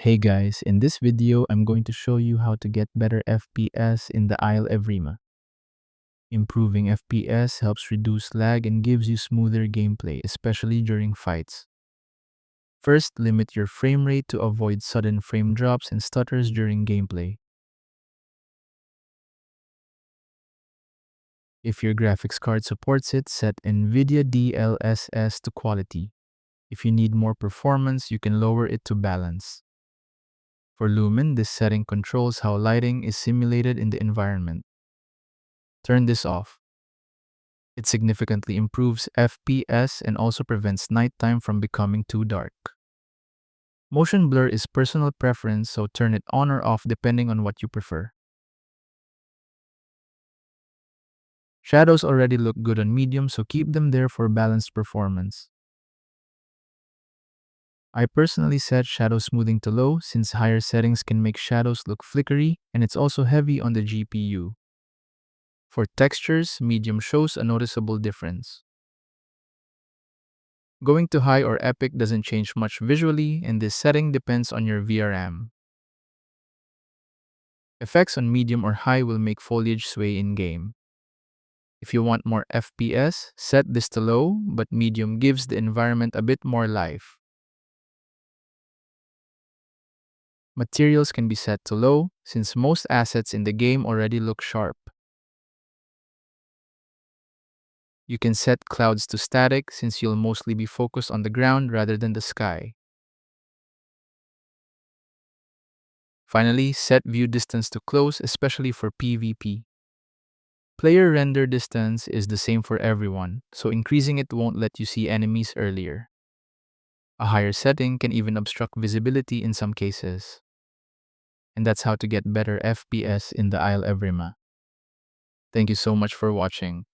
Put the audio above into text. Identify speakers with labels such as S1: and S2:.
S1: Hey guys, in this video, I'm going to show you how to get better FPS in the Isle Evrima. Improving FPS helps reduce lag and gives you smoother gameplay, especially during fights. First, limit your frame rate to avoid sudden frame drops and stutters during gameplay. If your graphics card supports it, set NVIDIA DLSS to quality. If you need more performance, you can lower it to balance. For Lumen, this setting controls how lighting is simulated in the environment. Turn this off. It significantly improves FPS and also prevents nighttime from becoming too dark. Motion blur is personal preference, so turn it on or off depending on what you prefer. Shadows already look good on medium, so keep them there for balanced performance. I personally set shadow smoothing to low since higher settings can make shadows look flickery, and it's also heavy on the GPU. For textures, medium shows a noticeable difference. Going to high or epic doesn't change much visually, and this setting depends on your VRM. Effects on medium or high will make foliage sway in-game. If you want more FPS, set this to low, but medium gives the environment a bit more life. Materials can be set to low, since most assets in the game already look sharp. You can set clouds to static, since you'll mostly be focused on the ground rather than the sky. Finally, set view distance to close, especially for PvP. Player render distance is the same for everyone, so increasing it won't let you see enemies earlier. A higher setting can even obstruct visibility in some cases. And that's how to get better FPS in the Isle Evrima. Thank you so much for watching.